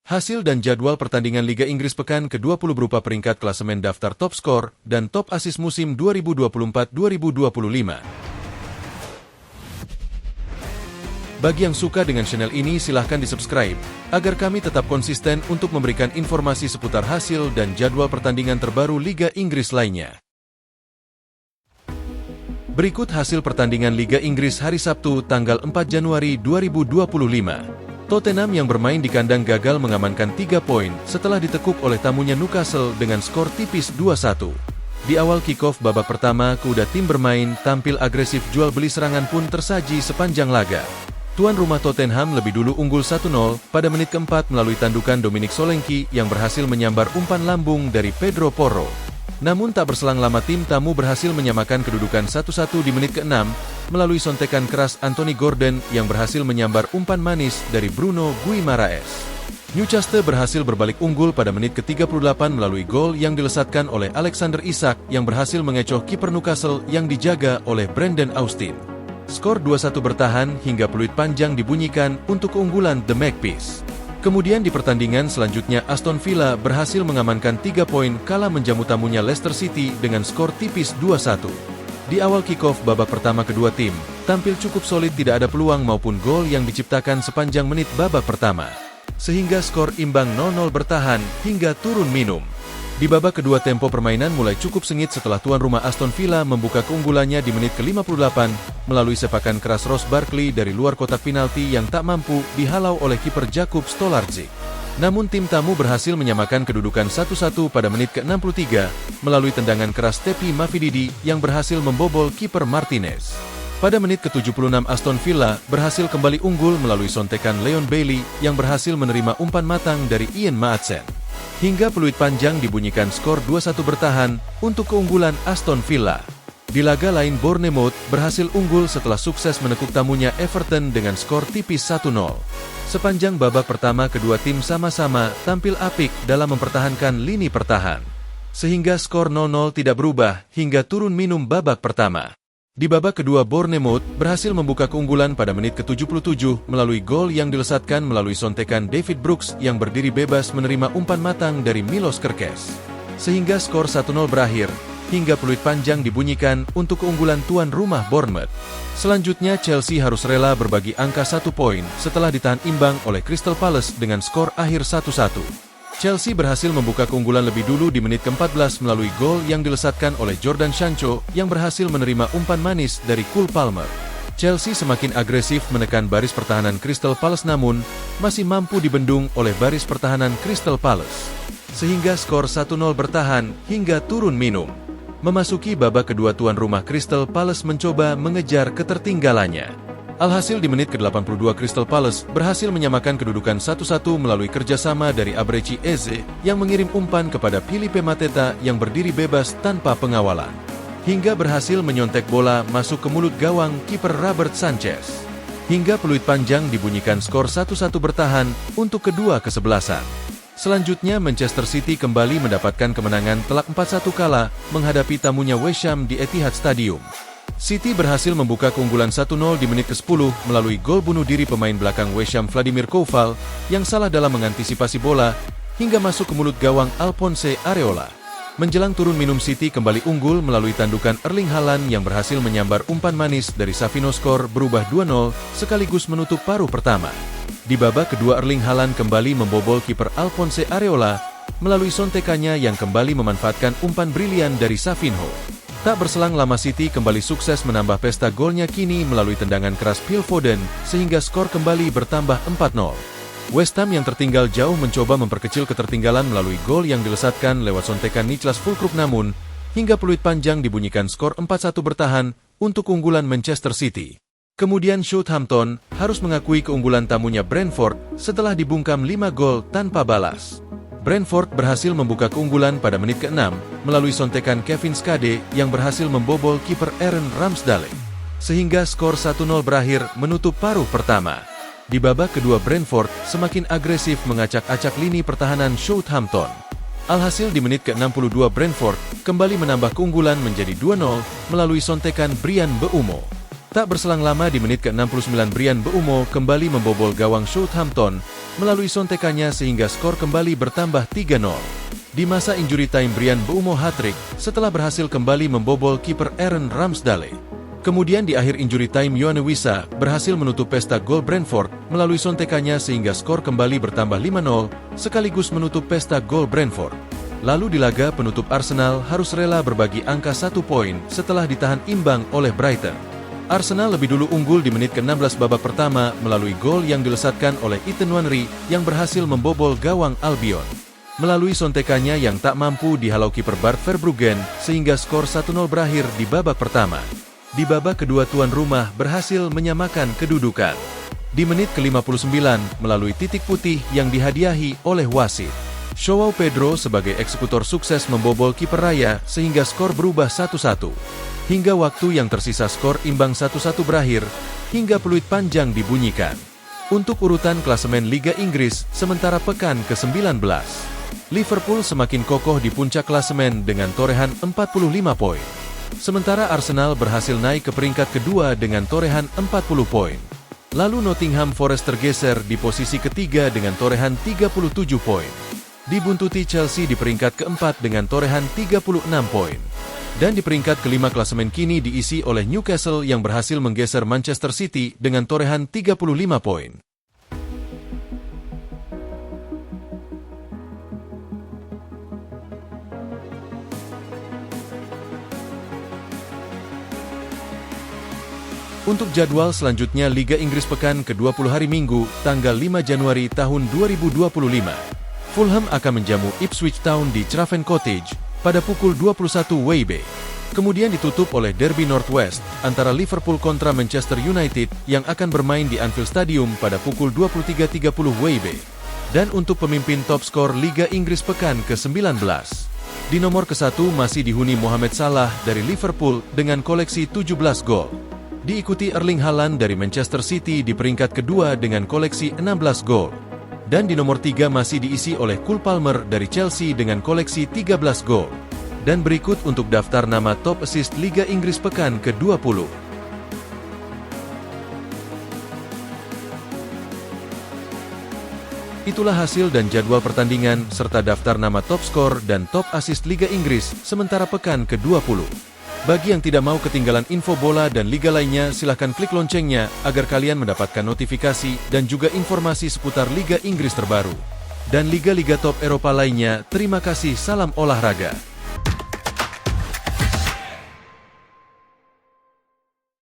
Hasil dan jadwal pertandingan Liga Inggris pekan ke-20 berupa peringkat klasemen daftar top skor dan top assist musim 2024-2025. Bagi yang suka dengan channel ini silahkan di-subscribe, agar kami tetap konsisten untuk memberikan informasi seputar hasil dan jadwal pertandingan terbaru Liga Inggris lainnya. Berikut hasil pertandingan Liga Inggris hari Sabtu tanggal 4 Januari 2025. Tottenham yang bermain di kandang gagal mengamankan 3 poin setelah ditekuk oleh tamunya Newcastle dengan skor tipis 2-1. Di awal kick-off babak pertama, kuda tim bermain tampil agresif, jual beli serangan pun tersaji sepanjang laga. Tuan rumah Tottenham lebih dulu unggul 1-0 pada menit keempat melalui tandukan Dominic Solanke yang berhasil menyambar umpan lambung dari Pedro Porro. Namun tak berselang lama tim tamu berhasil menyamakan kedudukan 1-1 di menit ke-6 melalui sontekan keras Anthony Gordon yang berhasil menyambar umpan manis dari Bruno Guimaraes. Newcastle berhasil berbalik unggul pada menit ke-38 melalui gol yang dilesatkan oleh Alexander Isak yang berhasil mengecoh kiper Newcastle yang dijaga oleh Brendan Austin. Skor 2-1 bertahan hingga peluit panjang dibunyikan untuk keunggulan The Magpies. Kemudian di pertandingan selanjutnya Aston Villa berhasil mengamankan 3 poin kala menjamu tamunya Leicester City dengan skor tipis 2-1. Di awal kick-off babak pertama kedua tim tampil cukup solid, tidak ada peluang maupun gol yang diciptakan sepanjang menit babak pertama. Sehingga skor imbang 0-0 bertahan hingga turun minum. Di babak kedua tempo permainan mulai cukup sengit setelah tuan rumah Aston Villa membuka keunggulannya di menit ke-58 melalui sepakan keras Ross Barkley dari luar kotak penalti yang tak mampu dihalau oleh kiper Jakub Stolarczyk. Namun tim tamu berhasil menyamakan kedudukan 1-1 pada menit ke-63 melalui tendangan keras Tepi Mavididi yang berhasil membobol kiper Martinez. Pada menit ke-76 Aston Villa berhasil kembali unggul melalui sontekan Leon Bailey yang berhasil menerima umpan matang dari Ian Maatsen. Hingga peluit panjang dibunyikan, skor 2-1 bertahan untuk keunggulan Aston Villa. Di laga lain Bournemouth berhasil unggul setelah sukses menekuk tamunya Everton dengan skor tipis 1-0. Sepanjang babak pertama kedua tim sama-sama tampil apik dalam mempertahankan lini pertahan. Sehingga skor 0-0 tidak berubah hingga turun minum babak pertama. Di babak kedua Bournemouth berhasil membuka keunggulan pada menit ke-77 melalui gol yang dilesatkan melalui sontekan David Brooks yang berdiri bebas menerima umpan matang dari Milos Kerkez. Sehingga skor 1-0 berakhir hingga peluit panjang dibunyikan untuk keunggulan tuan rumah Bournemouth. Selanjutnya Chelsea harus rela berbagi angka 1 poin setelah ditahan imbang oleh Crystal Palace dengan skor akhir 1-1. Chelsea berhasil membuka keunggulan lebih dulu di menit ke-14 melalui gol yang dilesatkan oleh Jordan Sancho yang berhasil menerima umpan manis dari Cole Palmer. Chelsea semakin agresif menekan baris pertahanan Crystal Palace namun masih mampu dibendung oleh baris pertahanan Crystal Palace. Sehingga skor 1-0 bertahan hingga turun minum. Memasuki babak kedua tuan rumah Crystal Palace mencoba mengejar ketertinggalannya. Alhasil di menit ke-82 Crystal Palace berhasil menyamakan kedudukan 1-1 melalui kerjasama dari Abrechi Eze yang mengirim umpan kepada Philippe Mateta yang berdiri bebas tanpa pengawalan. Hingga berhasil menyontek bola masuk ke mulut gawang kiper Robert Sanchez. Hingga peluit panjang dibunyikan, skor 1-1 bertahan untuk kedua kesebelasan. Selanjutnya Manchester City kembali mendapatkan kemenangan telak 4-1 kala menghadapi tamunya West Ham di Etihad Stadium. City berhasil membuka keunggulan 1-0 di menit ke-10 melalui gol bunuh diri pemain belakang West Ham Vladimir Koval yang salah dalam mengantisipasi bola hingga masuk ke mulut gawang Alphonse Areola. Menjelang turun minum City kembali unggul melalui tandukan Erling Haaland yang berhasil menyambar umpan manis dari Savino, skor berubah 2-0 sekaligus menutup paruh pertama. Di babak kedua Erling Haaland kembali membobol kiper Alphonse Areola melalui sontekannya yang kembali memanfaatkan umpan brilian dari Savino. Tak berselang lama City kembali sukses menambah pesta golnya kini melalui tendangan keras Phil Foden sehingga skor kembali bertambah 4-0. West Ham yang tertinggal jauh mencoba memperkecil ketertinggalan melalui gol yang dilesatkan lewat sontekan Niklas Füllkrug namun hingga peluit panjang dibunyikan, skor 4-1 bertahan untuk keunggulan Manchester City. Kemudian Southampton harus mengakui keunggulan tamunya Brentford setelah dibungkam 5 gol tanpa balas. Brentford berhasil membuka keunggulan pada menit ke-6 melalui sontekan Kevin Skade yang berhasil membobol kiper Aaron Ramsdale. Sehingga skor 1-0 berakhir menutup paruh pertama. Di babak kedua Brentford semakin agresif mengacak-acak lini pertahanan Southampton. Alhasil di menit ke-62 Brentford kembali menambah keunggulan menjadi 2-0 melalui sontekan Bryan Mbeumo. Tak berselang lama di menit ke-69 Bryan Mbeumo kembali membobol gawang Southampton melalui sontekannya sehingga skor kembali bertambah 3-0. Di masa injury time Bryan Mbeumo hat-trick setelah berhasil kembali membobol kiper Aaron Ramsdale. Kemudian di akhir injury time Yoane Wissa berhasil menutup pesta gol Brentford melalui sontekannya sehingga skor kembali bertambah 5-0 sekaligus menutup pesta gol Brentford. Lalu di laga penutup Arsenal harus rela berbagi angka 1 poin setelah ditahan imbang oleh Brighton. Arsenal lebih dulu unggul di menit ke-16 babak pertama melalui gol yang dilesatkan oleh Ethan Nwaneri yang berhasil membobol gawang Albion. Melalui sontekannya yang tak mampu dihalau kiper Bart Verbruggen sehingga skor 1-0 berakhir di babak pertama. Di babak kedua tuan rumah berhasil menyamakan kedudukan. Di menit ke-59 melalui titik putih yang dihadiahi oleh wasit. Joao Pedro sebagai eksekutor sukses membobol kiper Raya sehingga skor berubah 1-1. Hingga waktu yang tersisa skor imbang 1-1 berakhir, hingga peluit panjang dibunyikan. Untuk urutan klasemen Liga Inggris sementara pekan ke-19. Liverpool semakin kokoh di puncak klasemen dengan torehan 45 poin. Sementara Arsenal berhasil naik ke peringkat kedua dengan torehan 40 poin. Lalu Nottingham Forest tergeser di posisi ketiga dengan torehan 37 poin. Dibuntuti Chelsea di peringkat keempat dengan torehan 36 poin. Dan di peringkat kelima klasemen kini diisi oleh Newcastle yang berhasil menggeser Manchester City dengan torehan 35 poin. Untuk jadwal selanjutnya Liga Inggris pekan ke-20 hari Minggu, tanggal 5 Januari tahun 2025. Fulham akan menjamu Ipswich Town di Craven Cottage pada pukul 21 WIB. Kemudian ditutup oleh Derby Northwest antara Liverpool kontra Manchester United yang akan bermain di Anfield Stadium pada pukul 23.30 WIB. Dan untuk pemimpin top skor Liga Inggris pekan ke-19. Di nomor ke-1 masih dihuni Mohamed Salah dari Liverpool dengan koleksi 17 gol. Diikuti Erling Haaland dari Manchester City di peringkat kedua dengan koleksi 16 gol. Dan di nomor 3 masih diisi oleh Cole Palmer dari Chelsea dengan koleksi 13 gol. Dan berikut untuk daftar nama top assist Liga Inggris pekan ke-20. Itulah hasil dan jadwal pertandingan serta daftar nama top skor dan top assist Liga Inggris sementara pekan ke-20. Bagi yang tidak mau ketinggalan info bola dan liga lainnya, silahkan klik loncengnya agar kalian mendapatkan notifikasi dan juga informasi seputar Liga Inggris terbaru. Dan liga-liga top Eropa lainnya. Terima kasih, salam olahraga.